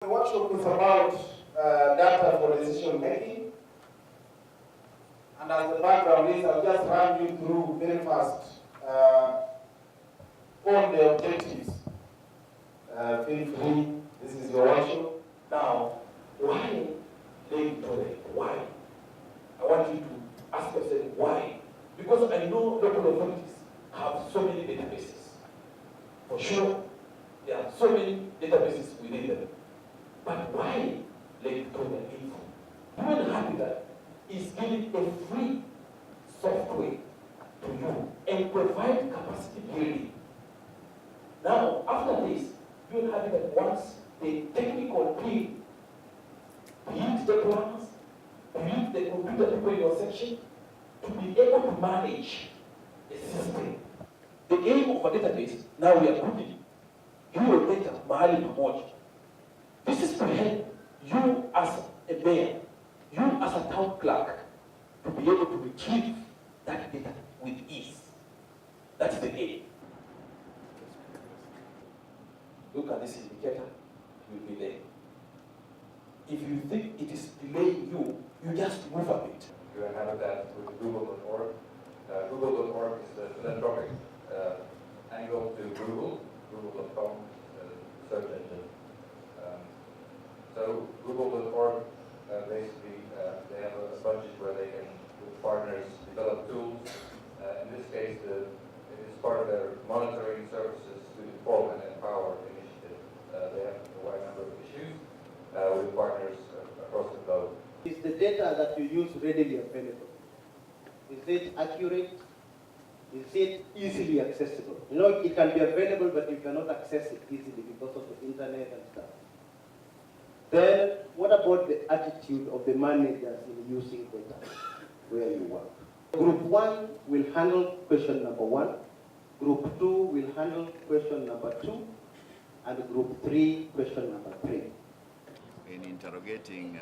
workshop is about data for decision making. And as the background is, I'll just run you through very fast all the objectives. Feel free, this is your workshop. Now, why Lake Victoria? Why? I want you to ask yourself why. Because I know local authorities have so many databases. For sure, there are so many databases within them. But why Lake Victoria Info? Human Habitat is giving a free software to you and provide capacity building. Now, after this, Human Habitat wants the technical team, be it the planners, be it the computer people in your section, to be able to manage the system. The aim of a database, now we are putting your data mahali pamoja. This is to help you as a mayor, you as a town clerk, to be able to retrieve that data with ease. That's the aim. Look at this indicator, it will be there. If you think it is delaying you, you just move a bit. You have that with Google.org. Google.org is the philanthropic angle to Google, Google.com search engine. So Google.org basically they have a budget where they can, with partners, develop tools. In this case, it is part of their monitoring services to inform and empower initiative. They have a wide number of issues with partners across the globe. Is the data that you use readily available? Is it accurate? Is it easily accessible? You know, it can be available, but you cannot access it easily because of the internet and stuff. Then, what about the attitude of the managers in using data where you work? Group 1 will handle question number 1. Group 2 will handle question number 2. And Group 3, question number 3. In interrogating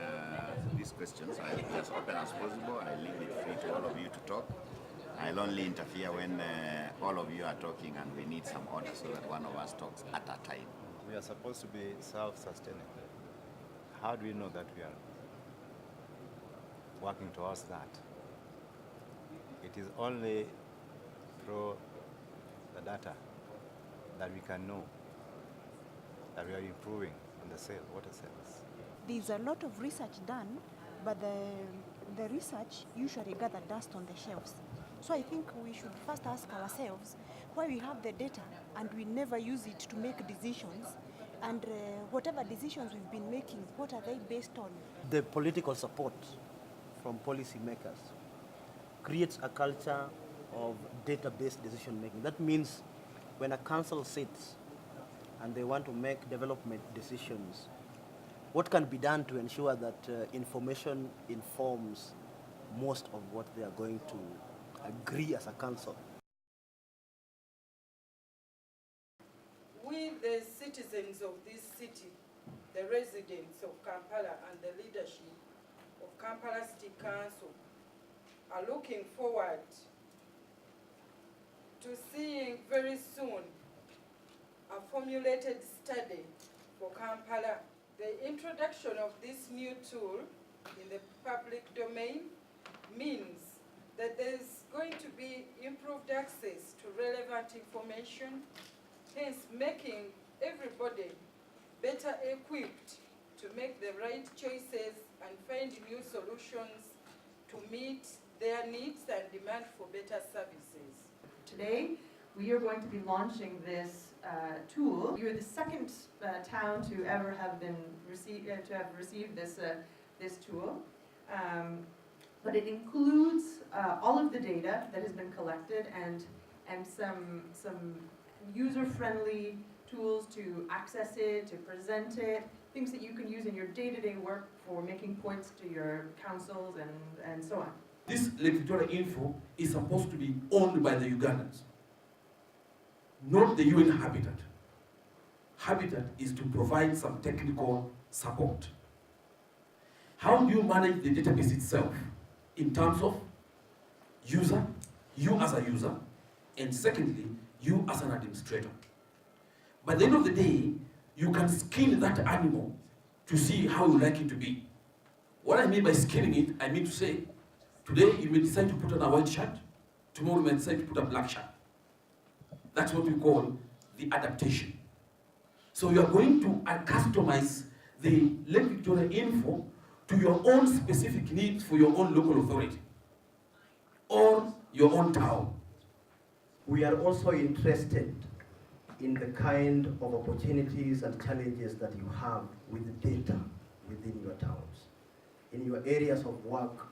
these questions, I'll be as open as possible. I leave it free to all of you to talk. I'll only interfere when all of you are talking and we need some order so that one of us talks at a time. We are supposed to be self-sustaining. How do we know that we are working towards that? It is only through the data that we can know that we are improving on the water sales. There's a lot of research done, but the research usually gather dust on the shelves. So I think we should first ask ourselves why we have the data and we never use it to make decisions, and whatever decisions we've been making, what are they based on? The political support from policymakers creates a culture of data-based decision making. That means when a council sits and they want to make development decisions, what can be done to ensure that information informs most of what they are going to agree as a council? We, the citizens of this city, the residents of Kampala and the leadership of Kampala City Council are looking forward to seeing very soon a formulated study for Kampala. The introduction of this new tool in the public domain means that there's going to be improved access to relevant information, hence making everybody better equipped to make the right choices and find new solutions to meet their needs and demand for better services. Today, we are going to be launching this tool. We are the second town to ever have received this tool, but it includes all of the data that has been collected and some user-friendly tools to access it, to present it, things that you can use in your day-to-day work for making points to your councils and so on. This Lake Victoria Info is supposed to be owned by the Ugandans, not the UN Habitat. Habitat is to provide some technical support. How do you manage the database itself in terms of user, you as a user, and secondly, you as an administrator? By the end of the day, you can skin that animal to see how you like it to be. What I mean by scaling it, I mean to say, today you may decide to put on a white shirt, tomorrow you may decide to put a black shirt. That's what we call the adaptation. So you are going to customize the Lake Victoria info to your own specific needs for your own local authority or your own town. We are also interested in the kind of opportunities and challenges that you have with data within your towns. In your areas of work,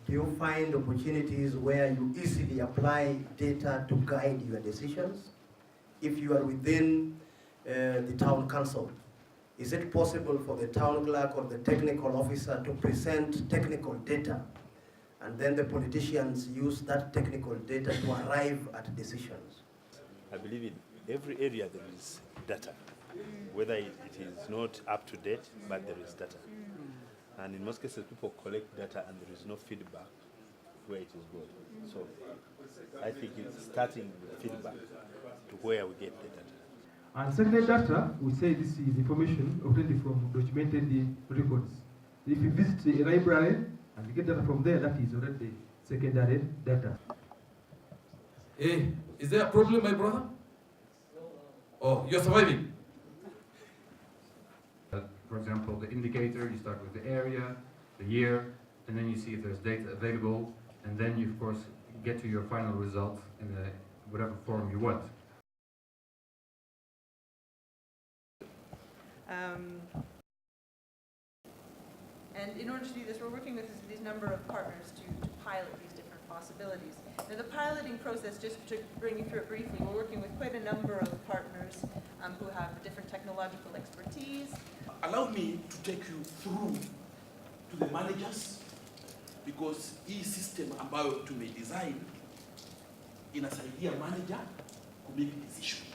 do you find opportunities where you easily apply data to guide your decisions? If you are within the town council, is it possible for the town clerk or the technical officer to present technical data, and then the politicians use that technical data to arrive at decisions? I believe in every area there is data, whether it is not up to date, but there is data. And in most cases, people collect data and there is no feedback where it is good. So I think it's starting with feedback to where we get the data. And secondary data, we say this is information obtained from documented records. If you visit a library and you get data from there, that is already secondary data. Hey, is there a problem, my brother? Oh, you're surviving? For example, the indicator, you start with the area, the year, and then you see if there's data available, and then you, of course, get to your final result in whatever form you want. And in order to do this, we're working with this number of partners to pilot these different possibilities. Now, the piloting process, just to bring you through it briefly, we're working with quite a number of partners who have different technological expertise. Allow me to take you through to the managers, because hii system ambayo tumedesign inasaidia manager ku make decision.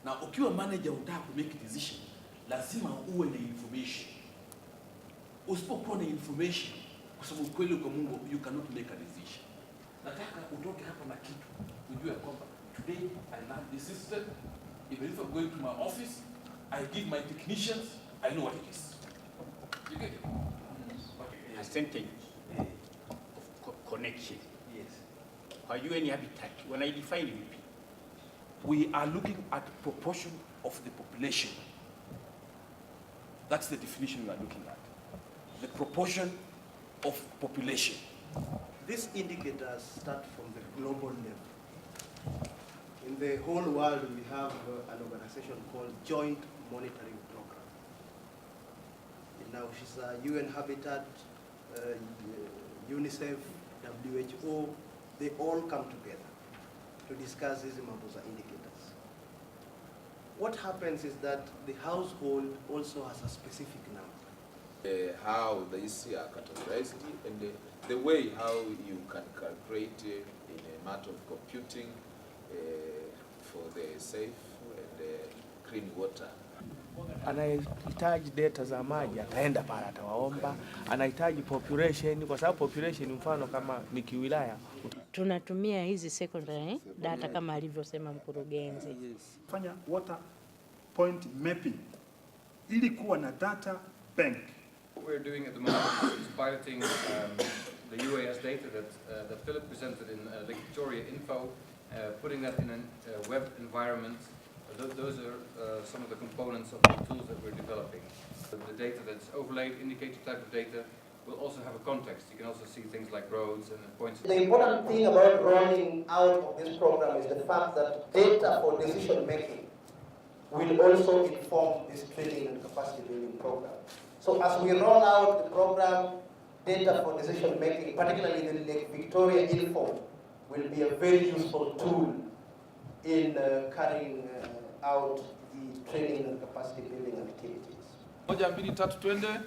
Na ukiwa manager unataka ku make decision, lazima uwe na information. Usipokuwa na information, kwa sababu kweli kwa Mungu, you cannot make a decision. Nataka utoke hapa na kitu, ujue kwamba today I learned this system. Even if I'm going to my office, I give my technicians, I know what it is. You get it? Percentage of connection. Yes. Are you any habitat? When I define VP, we are looking at proportion of the population. That's the definition we are looking at. The proportion of population. These indicators start from the global level. In the whole world, we have an organization called Joint Monitoring Program. Now, she's a UN Habitat, UNICEF, WHO, they all come together to discuss these indicators. What happens is that the household also has a specific number. How these are categorized and the way how you can calculate in a matter of computing for the safe and clean water. Anahitaji data za maji ataenda pale atawaomba, anahitaji population kwa sababu population mfano kama ni kiwilaya. Tunatumia hizi secondary data kama alivyosema mkurugenzi. Fanya water point mapping ili kuwa na data bank. What we're doing at the moment is piloting the UAS data that Philip presented in Lake Victoria Info, putting that in a web environment. Those are some of the components of the tools that we're developing. The data that's overlaid, indicator type of data, will also have a context. You can also see things like roads and points. The important thing about rolling out of this program is the fact that data for decision making will also inform this training and capacity building program. So as we roll out the program, data for decision making, particularly the Lake Victoria Info, will be a very useful tool in carrying out the training and capacity building activities. 1, 2, 3, twende.